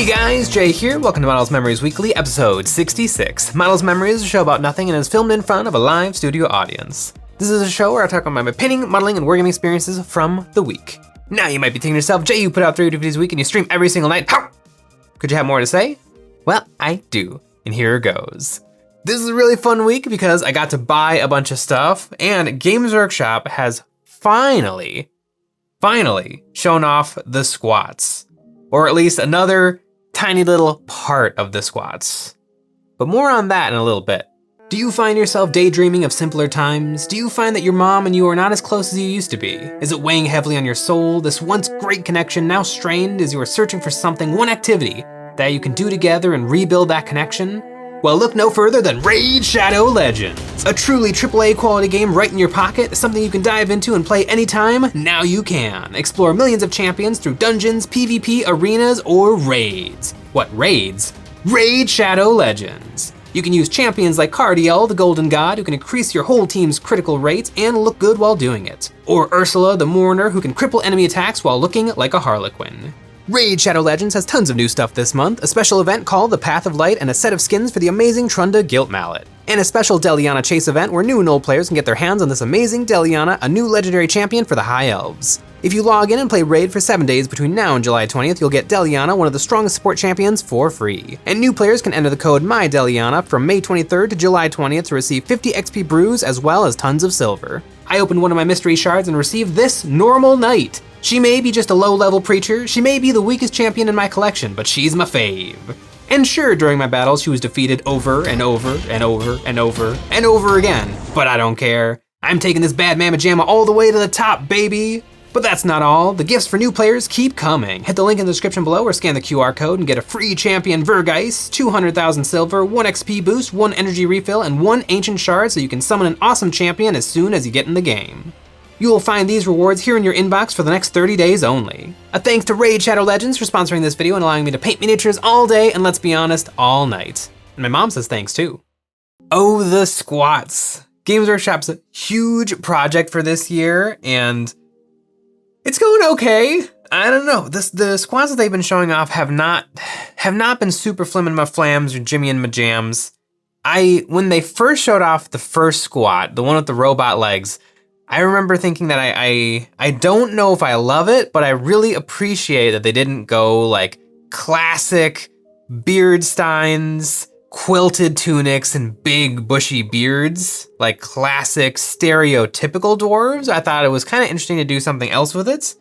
Hey guys, Jay here. Welcome to Models Memories Weekly, episode 66. Models Memories is a show about nothing and is filmed in front of a live studio audience. This is a show where I talk about my painting, modeling, and working experiences from the week. Now you might be thinking to yourself, Jay, you put out 3 videos a week and you stream every single night. How could you have more to say? Well, I do, and here goes. This is a really fun week because I got to buy a bunch of stuff, and Games Workshop has finally shown off the squats. Or at least another tiny little part of the squats. But more on that in a little bit. Do you find yourself daydreaming of simpler times? Do you find that your mom and you are not as close as you used to be? Is it weighing heavily on your soul, this once great connection now strained as you are searching for something, one activity, that you can do together and rebuild that connection? Well, look no further than Raid Shadow Legends. A truly AAA quality game right in your pocket, something you can dive into and play anytime. Now you can. Explore millions of champions through dungeons, PvP, arenas, or raids. What raids? Raid Shadow Legends. You can use champions like Cardiel, the Golden God, who can increase your whole team's critical rates and look good while doing it. Or Ursula, the Mourner, who can cripple enemy attacks while looking like a Harlequin. Raid Shadow Legends has tons of new stuff this month, a special event called the Path of Light and a set of skins for the amazing Trunda Gilt Mallet. And a special Deliana Chase event where new and old players can get their hands on this amazing Deliana, a new legendary champion for the High Elves. If you log in and play Raid for 7 days between now and July 20th, you'll get Deliana, one of the strongest support champions, for free. And new players can enter the code MyDeliana from May 23rd to July 20th to receive 50 XP brews as well as tons of silver. I opened one of my mystery shards and received this Normal Knight. She may be just a low-level preacher, she may be the weakest champion in my collection, but she's my fave. And sure, during my battles, she was defeated over and over and over and over and over again, but I don't care. I'm taking this bad mamma jamma all the way to the top, baby. But that's not all. The gifts for new players keep coming. Hit the link in the description below or scan the QR code and get a free champion Vergeist, 200,000 silver, 1 XP boost, 1 energy refill, and 1 ancient shard so you can summon an awesome champion as soon as you get in the game. You will find these rewards here in your inbox for the next 30 days only. A thanks to Raid Shadow Legends for sponsoring this video and allowing me to paint miniatures all day and, let's be honest, all night. And my mom says thanks too. Oh, the squats. Games Workshop's a huge project for this year, and it's going okay. I don't know. The squats that they've been showing off have not been super flim and my flams or Jimmy and my jams. When they first showed off the first squat, the one with the robot legs, I remember thinking that I don't know if I love it, but I really appreciate that they didn't go like classic beard steins, quilted tunics, and big bushy beards, like classic stereotypical dwarves. I thought it was kind of interesting to do something else with it.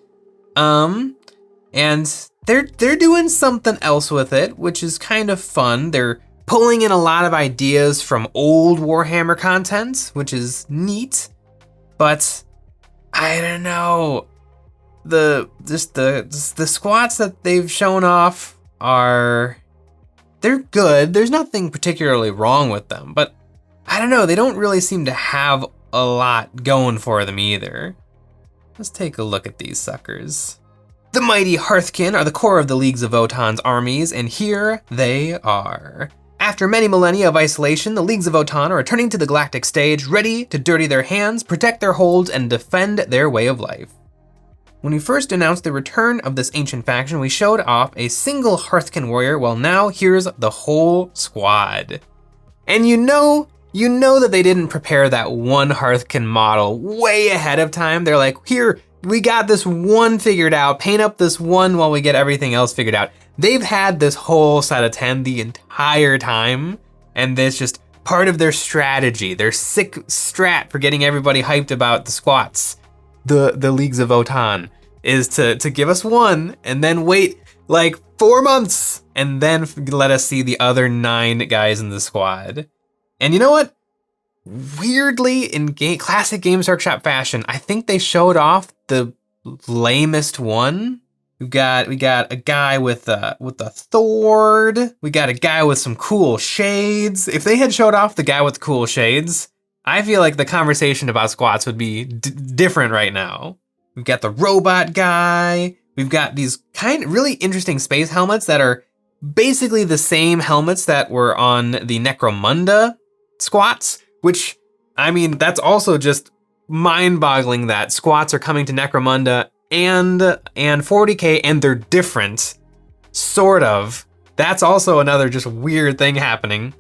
And they're doing something else with it, which is kind of fun. They're pulling in a lot of ideas from old Warhammer content, which is neat. But I don't know, the squats that they've shown off they're good. There's nothing particularly wrong with them, but I don't know, they don't really seem to have a lot going for them either. Let's take a look at these suckers. The mighty Hearthkin are the core of the Leagues of Votan's armies, and here they are. After many millennia of isolation, the Leagues of Votan are returning to the galactic stage, ready to dirty their hands, protect their holds, and defend their way of life. When we first announced the return of this ancient faction, we showed off a single Hearthkin warrior, well now here's the whole squad. And you know that they didn't prepare that one Hearthkin model way ahead of time. They're like, here, we got this one figured out, paint up this one while we get everything else figured out. They've had this whole set of 10 the entire time, and that's just part of their strategy, their sick strat for getting everybody hyped about the squats. The Leagues of Votan is to give us one and then wait like 4 months and then let us see the other 9 guys in the squad. And you know what? Weirdly, in classic Games Workshop fashion, I think they showed off the lamest one. We got a guy with a sword. We got a guy with some cool shades. If they had showed off the guy with the cool shades, I feel like the conversation about squats would be different right now. We've got the robot guy. We've got these kind of really interesting space helmets that are basically the same helmets that were on the Necromunda squats, which, I mean, that's also just mind-boggling that squats are coming to Necromunda and 40k, and they're different, sort of, That's also another just weird thing happening.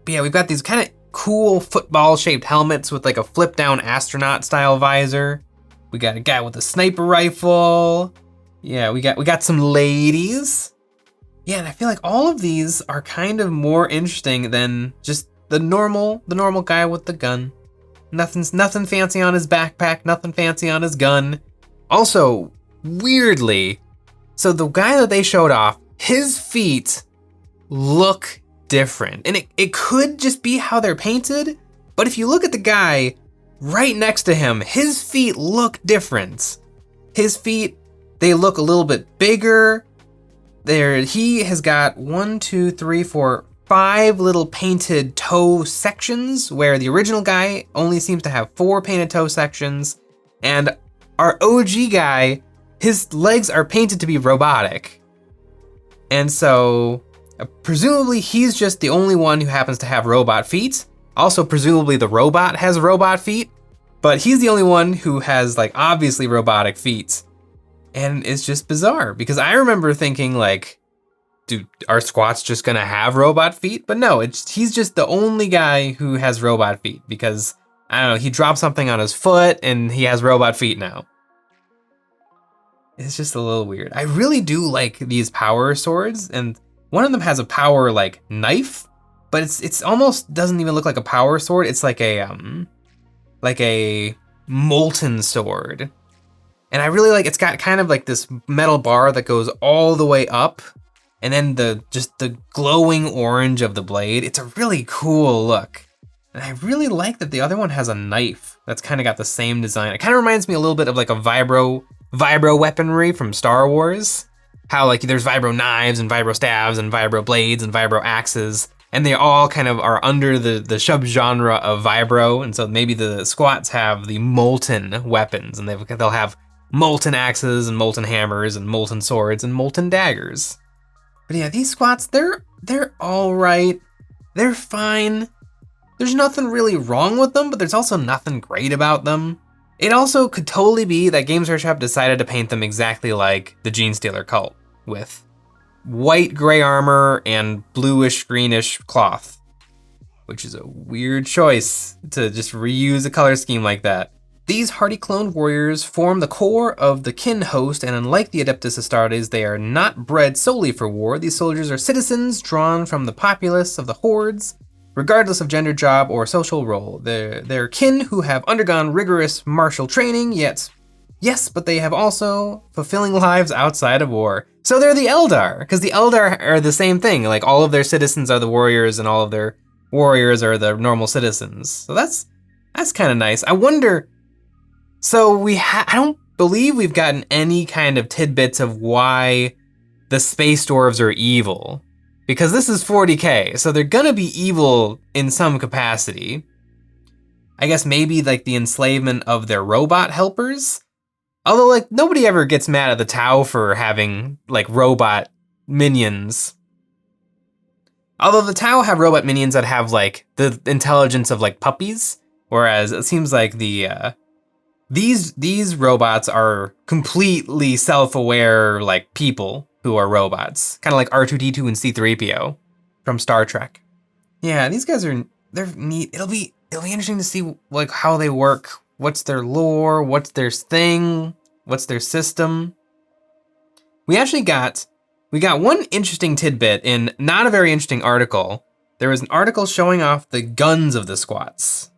But yeah, we've got these kind of cool football-shaped helmets with like a flip-down astronaut-style visor. We got a guy with a sniper rifle. Yeah, we got some ladies. Yeah, and I feel like all of these are kind of more interesting than just the normal guy with the gun. Nothing fancy on his backpack, nothing fancy on his gun. Also, weirdly, so the guy that they showed off, his feet look different. And it could just be how they're painted, but if you look at the guy right next to him, his feet look different. His feet, they look a little bit bigger. He has got 1, 2, 3, 4, 5 little painted toe sections, where the original guy only seems to have 4 painted toe sections. And our OG guy, his legs are painted to be robotic. And so presumably he's just the only one who happens to have robot feet. Also, presumably the robot has robot feet, but he's the only one who has like obviously robotic feet. And it's just bizarre because I remember thinking like, dude, are squats just gonna have robot feet? But no, he's just the only guy who has robot feet because, I don't know, he dropped something on his foot and he has robot feet now. It's just a little weird. I really do like these power swords, and one of them has a power like knife, but it's almost doesn't even look like a power sword. It's like a molten sword. And I really like, it's got kind of like this metal bar that goes all the way up, and then the glowing orange of the blade. It's a really cool look. And I really like that the other one has a knife that's kind of got the same design. It kind of reminds me a little bit of like a vibro weaponry from Star Wars. How like there's vibro knives and vibro stabs and vibro blades and vibro axes, and they all kind of are under the subgenre of vibro. And so maybe the squats have the molten weapons, and they'll have molten axes and molten hammers and molten swords and molten daggers. But yeah, these squats, they're all right. They're fine. There's nothing really wrong with them, but there's also nothing great about them. It also could totally be that Games Workshop decided to paint them exactly like the Genestealer cult, with white gray armor and bluish greenish cloth, which is a weird choice to just reuse a color scheme like that. These hardy cloned warriors form the core of the kin host, and unlike the Adeptus Astartes, they are not bred solely for war. These soldiers are citizens drawn from the populace of the hordes, regardless of gender, job, or social role. They're kin who have undergone rigorous martial training, yes, but they have also fulfilling lives outside of war. So they're the Eldar, because the Eldar are the same thing. Like all of their citizens are the warriors, and all of their warriors are the normal citizens. So that's kind of nice. I wonder. So I don't believe we've gotten any kind of tidbits of why the space dwarves are evil, because this is 40K, so they're gonna be evil in some capacity. I guess maybe like the enslavement of their robot helpers. Although like nobody ever gets mad at the Tau for having like robot minions. Although the Tau have robot minions that have like the intelligence of like puppies, whereas it seems like these robots are completely self-aware like people who are robots, kind of like R2-D2 and C-3PO from Star Trek. Yeah, these guys they're neat. It'll be interesting to see like how they work. What's their lore? What's their thing? What's their system? We got one interesting tidbit in not a very interesting article. There was an article showing off the guns of the squats.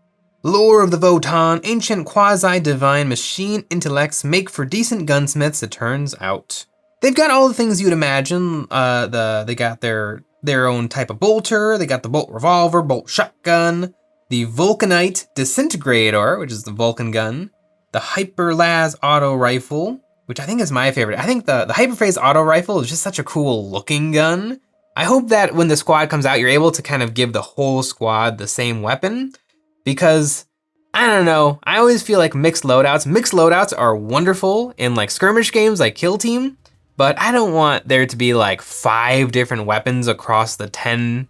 Lore of the Votan, ancient quasi-divine machine intellects make for decent gunsmiths, it turns out. They've got all the things you'd imagine. They got their own type of bolter, they got the bolt revolver, bolt shotgun, the Vulcanite disintegrator, which is the Vulcan gun, the Hyperlas auto rifle, which I think is my favorite. I think the Hyperphase auto rifle is just such a cool looking gun. I hope that when the squad comes out, you're able to kind of give the whole squad the same weapon. Because, I don't know, I always feel like mixed loadouts are wonderful in like skirmish games like Kill Team, but I don't want there to be like 5 different weapons across the 10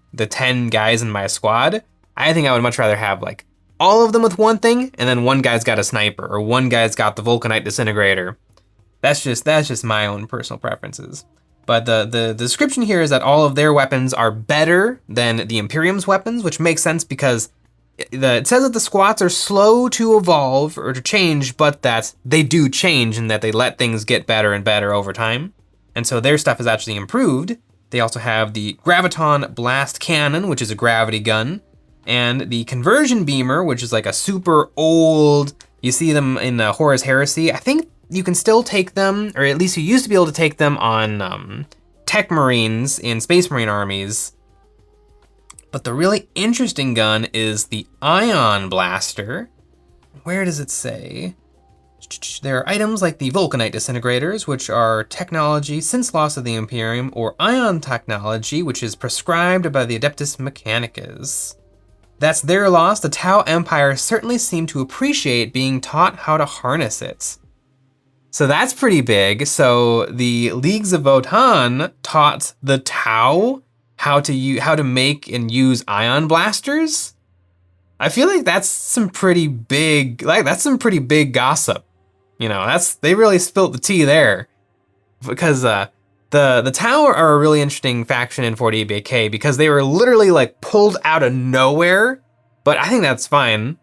guys in my squad. I think I would much rather have like all of them with one thing, and then one guy's got a sniper, or one guy's got the Vulcanite disintegrator. That's just my own personal preferences. But the description here is that all of their weapons are better than the Imperium's weapons, which makes sense because it says that the squats are slow to evolve or to change, but that they do change and that they let things get better and better over time. And so their stuff is actually improved. They also have the Graviton Blast Cannon, which is a gravity gun, and the Conversion Beamer, which is like a super old, you see them in Horus Heresy. I think you can still take them, or at least you used to be able to take them on Tech Marines in Space Marine armies. But the really interesting gun is the Ion Blaster. Where does it say? There are items like the Vulcanite Disintegrators, which are technology since loss of the Imperium, or Ion Technology, which is prescribed by the Adeptus Mechanicus. That's their loss. The Tau Empire certainly seemed to appreciate being taught how to harness it. So that's pretty big. So the Leagues of Votann taught the Tau how to make and use ion blasters. I feel like that's some pretty big gossip. You know, they really spilt the tea there, because the Tau are a really interesting faction in 40 BK because they were literally like pulled out of nowhere. But I think that's fine.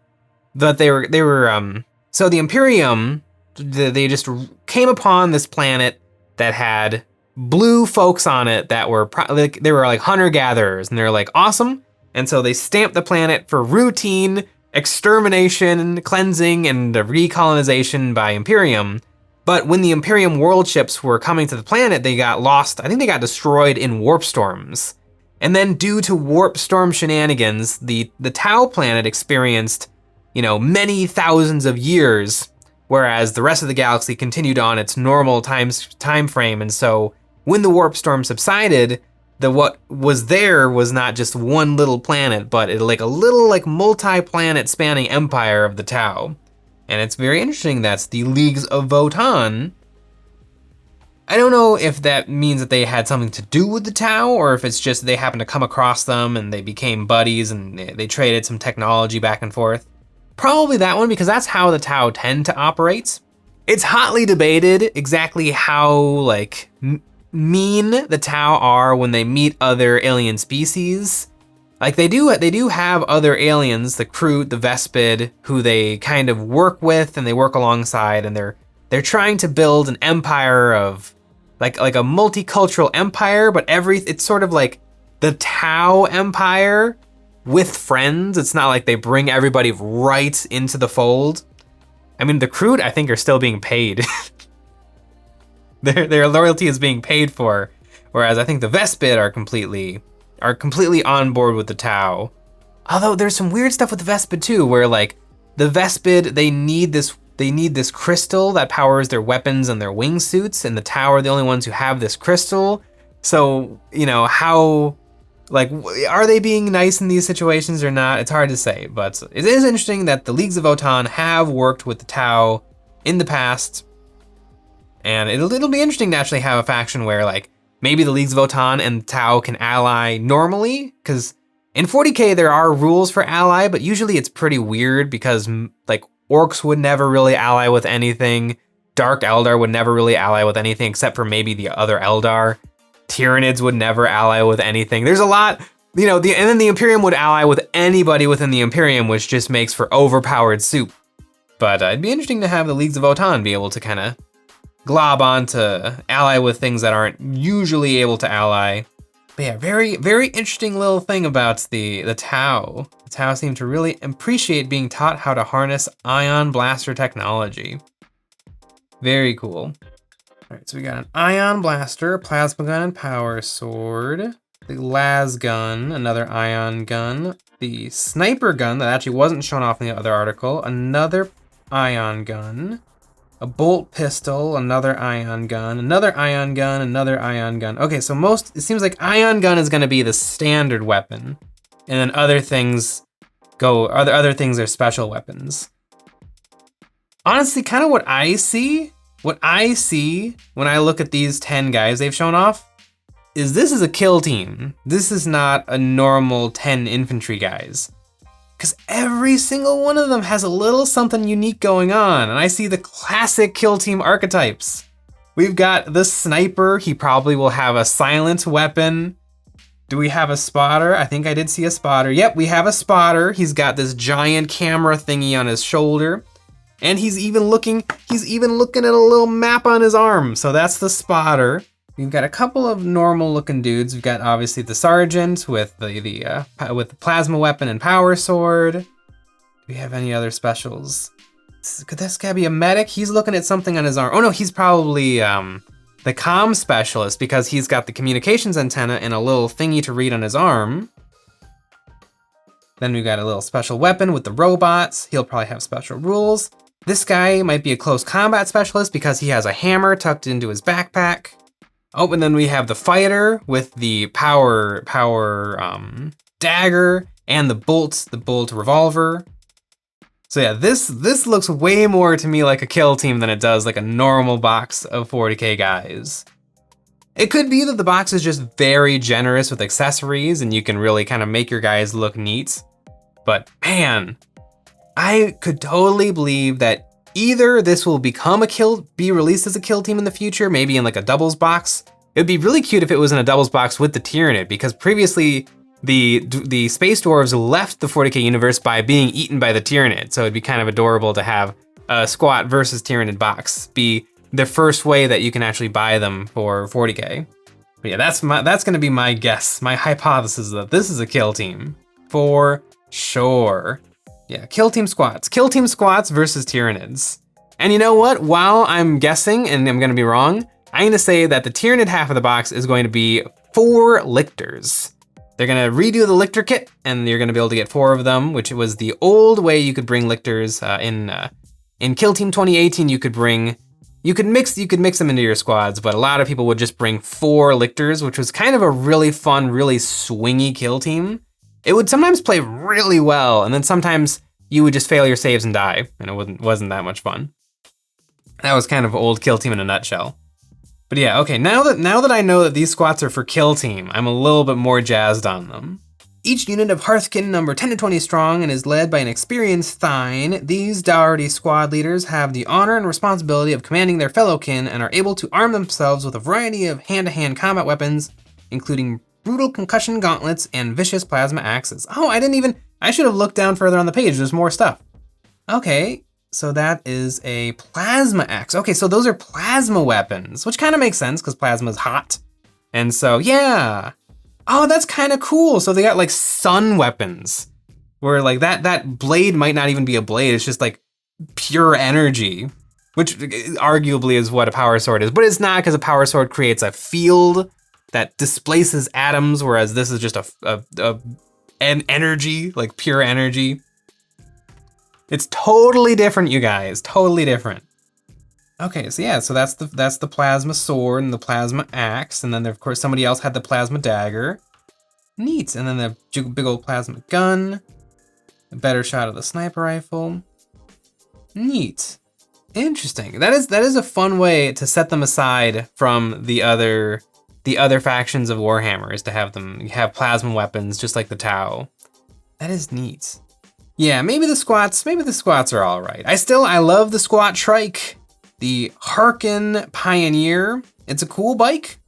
But they were so the Imperium. They just came upon this planet that had blue folks on it that were they were like hunter-gatherers, and they're like awesome. And so they stamped the planet for routine extermination, cleansing, and recolonization by Imperium. But when the Imperium world ships were coming to the planet, they got lost. I think they got destroyed in warp storms. And then due to warp storm shenanigans, the Tau planet experienced, many thousands of years, whereas the rest of the galaxy continued on its normal time frame. And so when the warp storm subsided, what was there was not just one little planet, but a little multi-planet spanning empire of the Tau. And it's very interesting that's the Leagues of Votann. I don't know if that means that they had something to do with the Tau, or if it's just they happened to come across them and they became buddies and they traded some technology back and forth. Probably that one, because that's how the Tau tend to operate. It's hotly debated exactly how mean the Tau are when they meet other alien species. Like they do have other aliens, the Kroot, the Vespid, who they kind of work with and they work alongside, and they're trying to build an empire of like a multicultural empire, but it's sort of like the Tau Empire with friends. It's not like they bring everybody right into the fold. I mean, the Kroot, I think, are still being paid. Their loyalty is being paid for, whereas I think the Vespid are completely on board with the Tau. Although there's some weird stuff with the Vespid too, where the Vespid, they need this crystal that powers their weapons and their wingsuits, and the Tau are the only ones who have this crystal. So, how, are they being nice in these situations or not? It's hard to say, but it is interesting that the Leagues of Votann have worked with the Tau in the past. And it'll be interesting to actually have a faction where maybe the Leagues of Votann and Tau can ally normally, because in 40k there are rules for ally, but usually it's pretty weird because orcs would never really ally with anything. Dark Eldar would never really ally with anything except for maybe the other Eldar. Tyranids would never ally with anything. There's a lot, and then the Imperium would ally with anybody within the Imperium, which just makes for overpowered soup. But it'd be interesting to have the Leagues of Votann be able to kind of glob on to ally with things that aren't usually able to ally. But yeah, very, very interesting little thing about the Tau. The Tau seem to really appreciate being taught how to harness ion blaster technology. Very cool. All right, so we got an ion blaster, plasma gun, and power sword. The las gun, another ion gun. The sniper gun that actually wasn't shown off in the other article, another ion gun. A bolt pistol, another ion gun, another ion gun, another ion gun. Okay, so it seems like ion gun is gonna be the standard weapon, and then other things are special weapons. Honestly, kind of what I see when I look at these 10 guys they've shown off is this is a kill team. This is not a normal 10 infantry guys. Because every single one of them has a little something unique going on, and I see the classic kill team archetypes. We've got the sniper. He probably will have a silent weapon. Do we have a spotter? I think I did see a spotter. Yep, we have a spotter. He's got this giant camera thingy on his shoulder. And he's even looking at a little map on his arm. So that's the spotter. We've got a couple of normal looking dudes. We've got obviously the sergeant with the plasma weapon and power sword. Do we have any other specials? Could this guy be a medic? He's looking at something on his arm. Oh no, he's probably the comm specialist because he's got the communications antenna and a little thingy to read on his arm. Then we've got a little special weapon with the robots. He'll probably have special rules. This guy might be a close combat specialist because he has a hammer tucked into his backpack. Oh, and then we have the fighter with the power dagger and the bolt revolver. So yeah, this looks way more to me like a kill team than it does like a normal box of 40k guys. It could be that the box is just very generous with accessories and you can really kind of make your guys look neat. But man, I could totally believe that either this will be released as a kill team in the future, maybe in like a doubles box. It'd be really cute if it was in a doubles box with the Tyranid, because previously the Space Dwarves left the 40k universe by being eaten by the Tyranid, so it'd be kind of adorable to have a squat versus Tyranid box be the first way that you can actually buy them for 40k. But yeah, that's gonna be my guess, my hypothesis that this is a kill team for sure. Yeah, kill team squats versus Tyranids. And you know what? While I'm guessing, and I'm gonna be wrong, I'm gonna say that the Tyranid half of the box is going to be 4 lictors. They're gonna redo the lictor kit, and you're gonna be able to get 4 of them, which was the old way you could bring lictors in Kill Team 2018. You could mix them into your squads, but a lot of people would just bring 4 lictors, which was kind of a really fun, really swingy kill team. It would sometimes play really well, and then sometimes you would just fail your saves and die, and it wasn't that much fun. That was kind of old kill team in a nutshell. But yeah, okay, now that I know that these squats are for kill team, I'm a little bit more jazzed on them. Each unit of Hearthkin number 10 to 20 strong and is led by an experienced Thine. These Dougherty squad leaders have the honor and responsibility of commanding their fellow kin and are able to arm themselves with a variety of hand-to-hand combat weapons, including brutal concussion gauntlets and vicious plasma axes. Oh, I should have looked down further on the page, there's more stuff. Okay. So that is a plasma axe. Okay, so those are plasma weapons, which kind of makes sense because plasma is hot. And so, yeah. Oh, that's kind of cool. So they got like sun weapons where like that blade might not even be a blade. It's just like pure energy, which arguably is what a power sword is, but it's not because a power sword creates a field that displaces atoms, whereas this is just an energy, like pure energy. It's totally different, you guys, totally different. Okay, so yeah, so that's the plasma sword and the plasma axe, and then of course somebody else had the plasma dagger. Neat, and then the big old plasma gun, a better shot of the sniper rifle. Neat, interesting. That is a fun way to set them aside from the other factions of Warhammer, is to have plasma weapons just like the Tau. That is neat. Yeah, maybe the squats are all right. I love the squat trike, the Harkin Pioneer. It's a cool bike.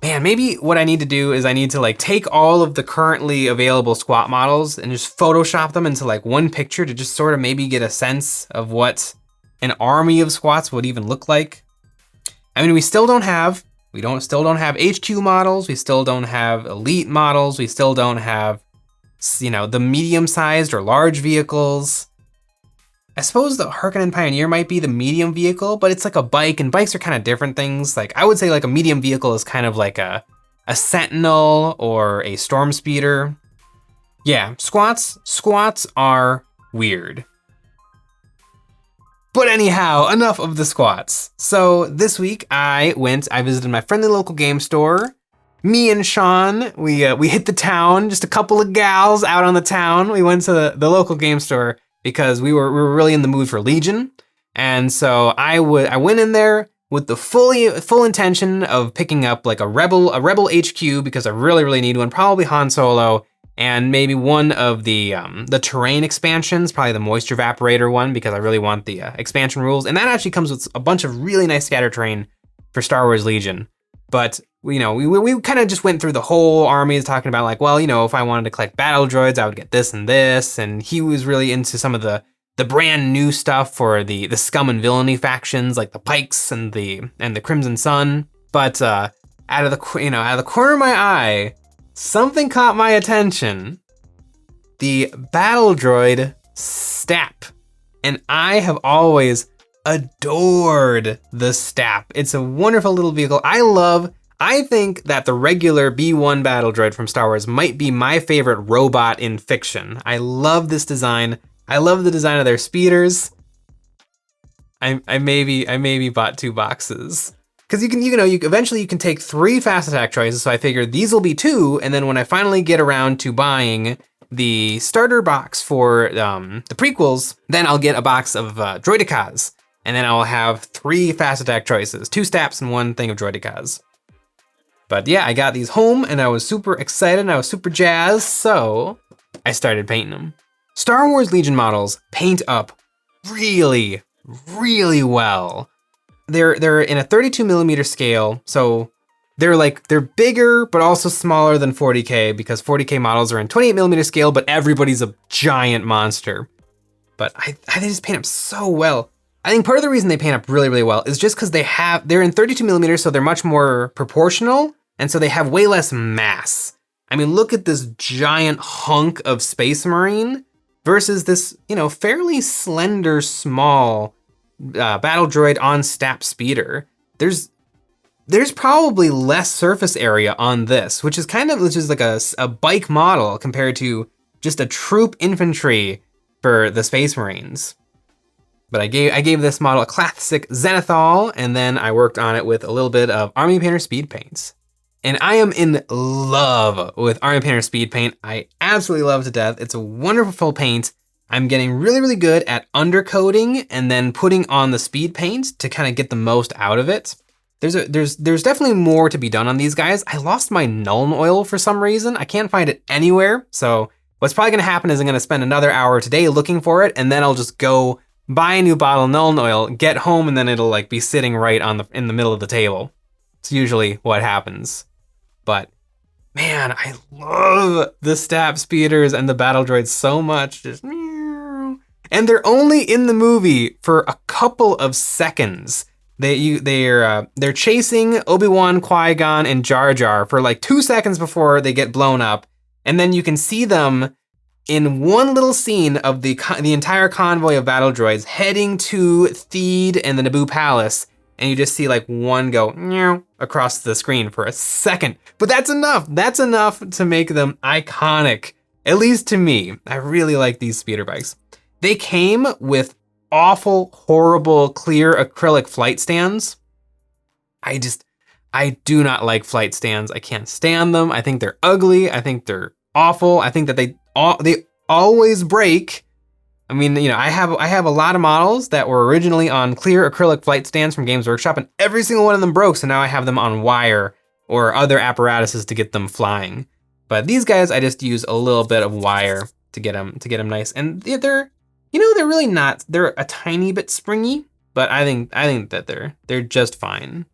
Man, maybe what I need to do is I need to like take all of the currently available squat models and just Photoshop them into like one picture to just sort of maybe get a sense of what an army of squats would even look like. I mean, we still don't have HQ models. We still don't have elite models. We still don't have, the medium-sized or large vehicles. I suppose the Harkonnen Pioneer might be the medium vehicle, but it's like a bike, and bikes are kind of different things. Like I would say like a medium vehicle is kind of like a Sentinel or a Storm Speeder. Yeah, squats are weird. But anyhow, enough of the squats. So this week I visited my friendly local game store. Me and Sean, we hit the town, just a couple of gals out on the town. We went to the local game store because we were really in the mood for Legion. And so I went in there with the full intention of picking up like a Rebel HQ because I really need one, probably Han Solo, and maybe one of the terrain expansions, probably the Moisture Evaporator one, because I really want the expansion rules. And that actually comes with a bunch of really nice scatter terrain for Star Wars Legion. But we kind of just went through the whole armies talking about like, well, if I wanted to collect battle droids, I would get this and this. And he was really into some of the brand new stuff for the scum and villainy factions, like the Pikes and the Crimson Sun. But out of the corner of my eye, something caught my attention. The battle droid Stap. And I have always adored the Stap. It's a wonderful little vehicle. I think that the regular B1 battle droid from Star Wars might be my favorite robot in fiction. I love this design. I love the design of their speeders. I maybe bought 2 boxes. Because you eventually can take 3 fast attack choices, so I figured these will be 2, and then when I finally get around to buying the starter box for the prequels, then I'll get a box of Droidicas, and then I'll have 3 fast attack choices, 2 Staps and 1 thing of Droidicas. But yeah, I got these home, and I was super excited, and I was super jazzed, so I started painting them. Star Wars Legion models paint up really, really well. They're in a 32mm scale, so they're bigger but also smaller than 40K because 40K models are in 28mm scale, but everybody's a giant monster. But they just paint up so well. I think part of the reason they paint up really, really well is just because they're in 32mm, so they're much more proportional, and so they have way less mass. I mean, look at this giant hunk of Space Marine versus this, fairly slender, small battle droid on Stap speeder. There's probably less surface area on this, which is like a bike model compared to just a troop infantry for the Space Marines. But I gave this model a classic zenithal, and then I worked on it with a little bit of Army Painter speed paints. And I am in love with Army Painter speed paint. I absolutely love it to death. It's a wonderful paint. I'm getting really, really good at undercoating and then putting on the speed paint to kind of get the most out of it. There's definitely more to be done on these guys. I lost my Nuln Oil for some reason. I can't find it anywhere. So what's probably gonna happen is I'm gonna spend another hour today looking for it, and then I'll just go buy a new bottle of Nuln Oil, get home, and then it'll like be sitting right in the middle of the table. It's usually what happens. But man, I love the Stap speeders and the battle droids so much. Just meow. And they're only in the movie for a couple of seconds. They're chasing Obi-Wan, Qui-Gon, and Jar Jar for like 2 seconds before they get blown up, and then you can see them in one little scene of the entire convoy of battle droids heading to Theed and the Naboo Palace, and you just see like one go meow across the screen for a second. But that's enough. That's enough to make them iconic, at least to me. I really like these speeder bikes. They came with awful, horrible, clear acrylic flight stands. I do not like flight stands. I can't stand them. I think they're ugly. I think they're awful. I think that they always break. I mean, I have a lot of models that were originally on clear acrylic flight stands from Games Workshop, and every single one of them broke, so now I have them on wire or other apparatuses to get them flying. But these guys, I just use a little bit of wire to get them nice. And they're really not, they're a tiny bit springy, but I think that they're just fine.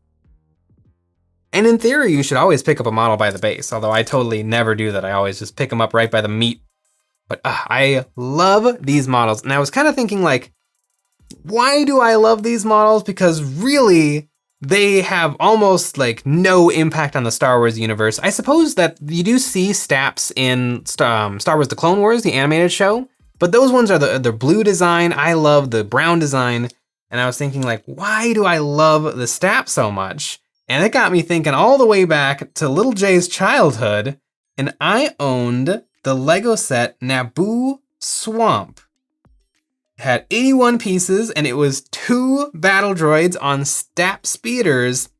And in theory, you should always pick up a model by the base, although I totally never do that. I always just pick them up right by the meat. But I love these models. And I was kind of thinking like, why do I love these models? Because really, they have almost like no impact on the Star Wars universe. I suppose that you do see Staps in Star Wars The Clone Wars, the animated show, but those ones are the blue design. I love the brown design. And I was thinking like, why do I love the Stap so much? And it got me thinking all the way back to Little Jay's childhood. And I owned the Lego set Naboo Swamp. It had 81 pieces, and it was 2 battle droids on Stap speeders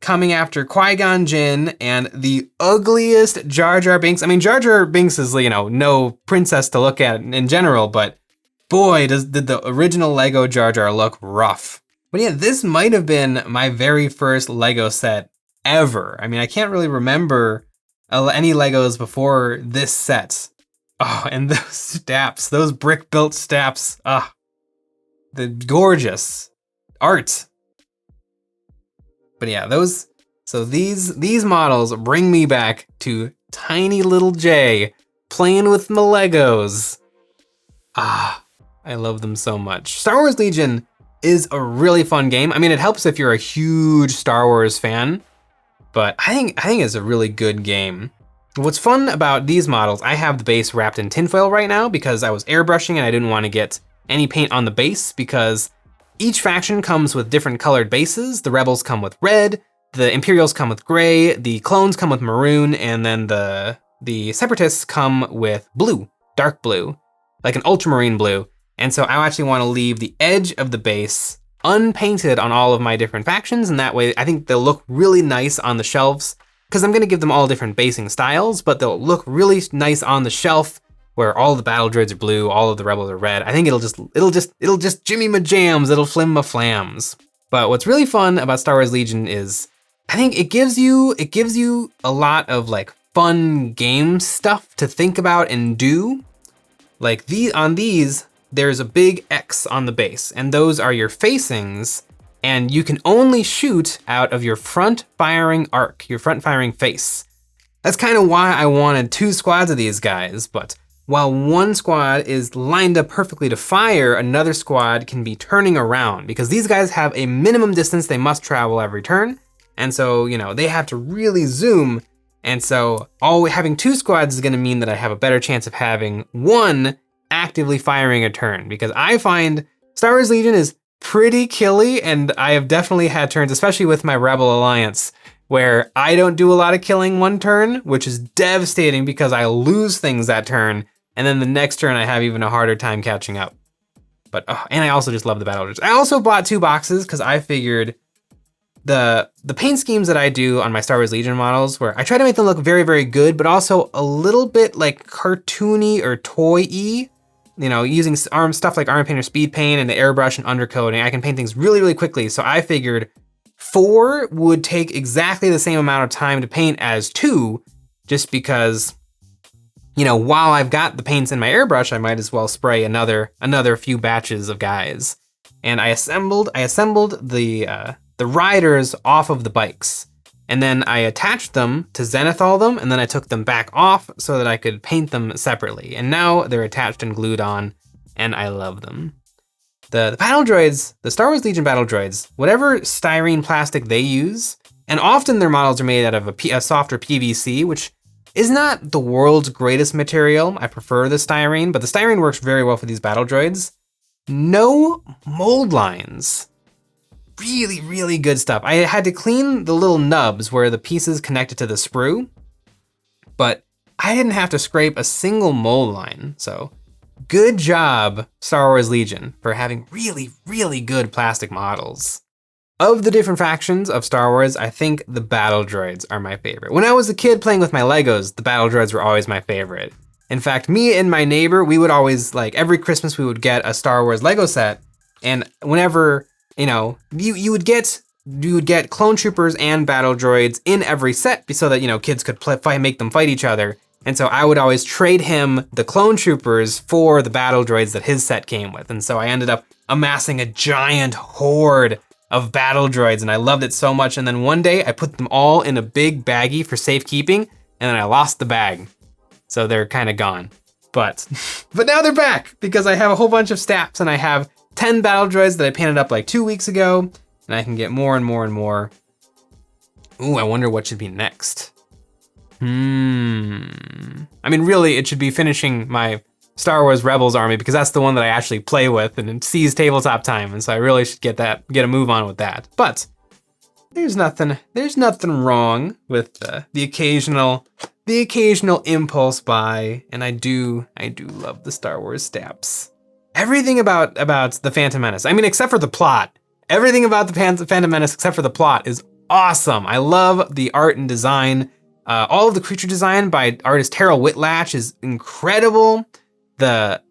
coming after Qui-Gon Jinn and the ugliest Jar Jar Binks. I mean, Jar Jar Binks is, no princess to look at in general, but boy, did the original Lego Jar Jar look rough. But yeah, this might have been my very first Lego set ever. I mean, I can't really remember any Legos before this set. Oh, and those Staps, those brick-built Staps. The gorgeous art. But yeah, these models bring me back to tiny little Jay playing with my Legos. I love them so much. Star Wars Legion is a really fun game. I mean, it helps if you're a huge Star Wars fan, but I think it's a really good game. What's fun about these models, I have the base wrapped in tinfoil right now because I was airbrushing and I didn't want to get any paint on the base because each faction comes with different colored bases. The Rebels come with red, the Imperials come with gray, the Clones come with maroon, and then the Separatists come with blue, dark blue, like an ultramarine blue. And so I actually want to leave the edge of the base unpainted on all of my different factions, and that way I think they'll look really nice on the shelves, because I'm gonna give them all different basing styles, but they'll look really nice on the shelf where all the battle droids are blue, all of the rebels are red. I think it'll just Jimmy my jams, it'll flim my flams. But what's really fun about Star Wars Legion is I think it gives you a lot of like fun game stuff to think about and do. Like on these, there's a big X on the base, and those are your facings, and you can only shoot out of your front firing arc, your front firing face. That's kind of why I wanted 2 squads of these guys, but while one squad is lined up perfectly to fire, another squad can be turning around because these guys have a minimum distance they must travel every turn. And so, you know, they have to really zoom. And so having 2 squads is gonna mean that I have a better chance of having one actively firing a turn, because I find Star Wars Legion is pretty killy, and I have definitely had turns, especially with my Rebel Alliance, where I don't do a lot of killing one turn, which is devastating because I lose things that turn, and then the next turn I have even a harder time catching up. But, and I also just love the battle droids. I also bought 2 boxes because I figured the paint schemes that I do on my Star Wars Legion models, where I try to make them look very, very good, but also a little bit like cartoony or toy-y, you know, using stuff like arm paint or speed paint and the airbrush and undercoating, I can paint things really, really quickly. So I figured 4 would take exactly the same amount of time to paint as 2, just because, you know, while I've got the paints in my airbrush, I might as well spray another few batches of guys. And I assembled the riders off of the bikes, and then I attached them to zenithal them, and then I took them back off so that I could paint them separately. And now they're attached and glued on, and I love them. The battle droids, the Star Wars Legion battle droids, whatever styrene plastic they use, and often their models are made out of a softer PVC, which is not the world's greatest material. I prefer the styrene, but the styrene works very well for these battle droids. No mold lines. Really, really good stuff. I had to clean the little nubs where the pieces connected to the sprue, but I didn't have to scrape a single mold line. So good job, Star Wars Legion, for having really, really good plastic models. Of the different factions of Star Wars, I think the battle droids are my favorite. When I was a kid playing with my Legos, the battle droids were always my favorite. In fact, me and my neighbor, we would always, like, every Christmas we would get a Star Wars Lego set, and whenever, you know, you would get clone troopers and battle droids in every set so that, you know, kids could make them fight each other. And so I would always trade him the clone troopers for the battle droids that his set came with. And so I ended up amassing a giant horde of battle droids, and I loved it so much. And then one day I put them all in a big baggie for safekeeping, and then I lost the bag. So they're kind of gone. But now they're back because I have a whole bunch of staps, and I have 10 battle droids that I painted up like 2 weeks ago, and I can get more and more and more. Ooh, I wonder what should be next. I mean, really, it should be finishing my Star Wars Rebels army, because that's the one that I actually play with and it sees tabletop time, and so I really should get a move on with that. But there's nothing wrong with the occasional impulse buy, and I do love the Star Wars staps. Everything about the Phantom Menace, I mean, except for the plot, everything about the Phantom Menace except for the plot is awesome. I love the art and design. All of the creature design by artist Terrell Whitlatch is incredible. There's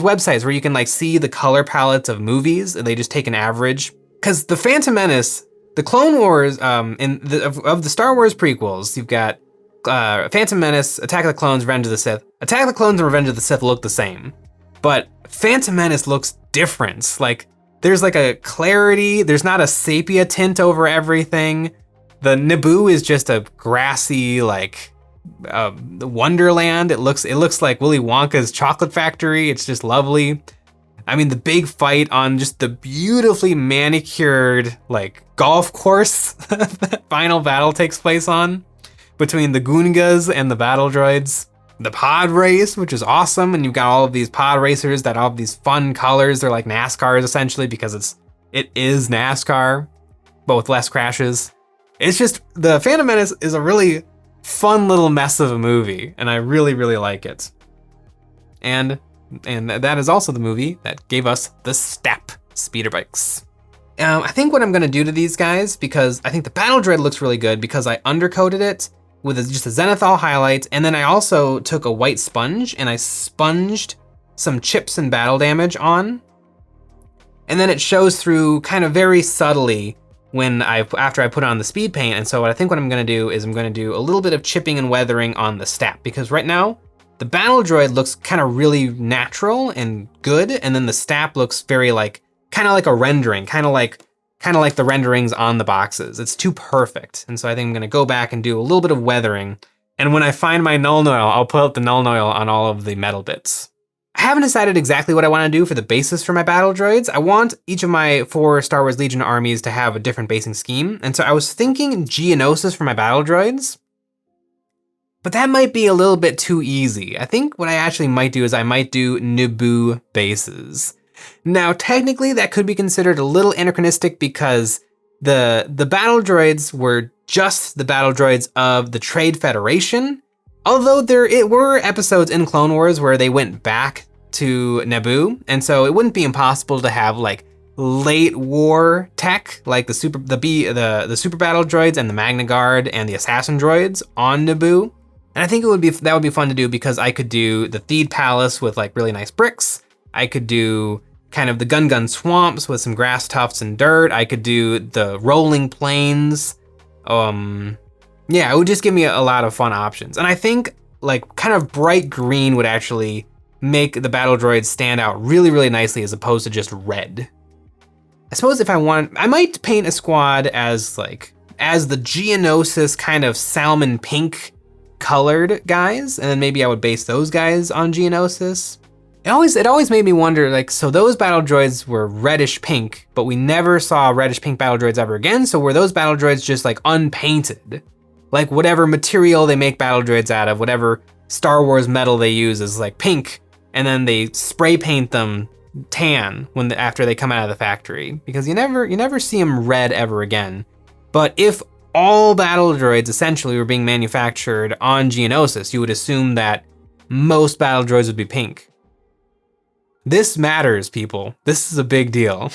websites where you can like see the color palettes of movies, and they just take an average. Because the Phantom Menace, the Clone Wars, of the Star Wars prequels, you've got Phantom Menace, Attack of the Clones, Revenge of the Sith. Attack of the Clones and Revenge of the Sith look the same, but Phantom Menace looks different. Like There's like a clarity, there's not a sepia tint over everything. The Naboo is just a grassy, like, wonderland. It looks like Willy Wonka's chocolate factory. It's just lovely. I mean, the big fight on just the beautifully manicured, like, golf course that final battle takes place on between the Gungas and the battle droids. The pod race, which is awesome, and you've got all of these pod racers that all have these fun colors. They're like NASCARs essentially because it is NASCAR, but with less crashes. It's just, the Phantom Menace is a really fun little mess of a movie, and I really, really like it. And that is also the movie that gave us the Step speeder bikes. I think what I'm gonna do to these guys, because I think the battle droid looks really good because I undercoated it with just a zenithal highlight, and then I also took a white sponge and I sponged some chips and battle damage on. And then it shows through kind of very subtly after I put on the speed paint. And so what I'm gonna do is I'm gonna do a little bit of chipping and weathering on the Step, because right now, the battle droid looks kind of really natural and good, and then the Step looks very like, kind of like a rendering, kind of like the renderings on the boxes. It's too perfect. And so I think I'm gonna go back and do a little bit of weathering. And when I find my Nuln Oil, I'll put out the Nuln Oil on all of the metal bits. I haven't decided exactly what I wanna do for the bases for my battle droids. I want each of my 4 Star Wars Legion armies to have a different basing scheme. And so I was thinking Geonosis for my battle droids, but that might be a little bit too easy. I think what I actually might do is I might do Naboo bases. Now, technically, that could be considered a little anachronistic because the battle droids were just the battle droids of the Trade Federation, although there were episodes in Clone Wars where they went back to Naboo, and so it wouldn't be impossible to have like late war tech, like the super battle droids and the Magna Guard and the assassin droids on Naboo. And I think that would be fun to do because I could do the Theed Palace with like really nice bricks. I could do kind of the Gun swamps with some grass tufts and dirt. I could do the rolling plains. Yeah, it would just give me a lot of fun options. And I think like kind of bright green would actually make the battle droids stand out really, really nicely as opposed to just red. I suppose if I might paint a squad as the Geonosis kind of salmon pink colored guys, and then maybe I would base those guys on Geonosis. It always made me wonder, like, so those battle droids were reddish pink, but we never saw reddish pink battle droids ever again, so were those battle droids just like unpainted? Like whatever material they make battle droids out of, whatever Star Wars metal they use is like pink, and then they spray paint them tan after they come out of the factory, because you never see them red ever again. But if all battle droids essentially were being manufactured on Geonosis, you would assume that most battle droids would be pink. This matters, people. This is a big deal.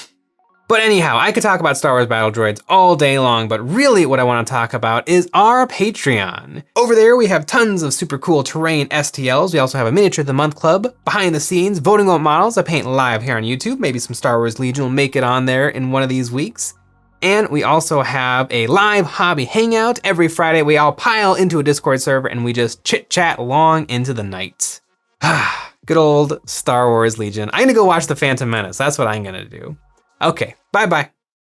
But anyhow, I could talk about Star Wars battle droids all day long, but really what I want to talk about is our Patreon. Over there, we have tons of super cool terrain STLs. We also have a Miniature of the Month Club, behind the scenes, voting on models I paint live here on YouTube. Maybe some Star Wars Legion will make it on there in one of these weeks. And we also have a live hobby hangout. Every Friday, we all pile into a Discord server and we just chit-chat long into the night. Good old Star Wars Legion. I'm gonna go watch The Phantom Menace. That's what I'm gonna do. Okay, bye-bye.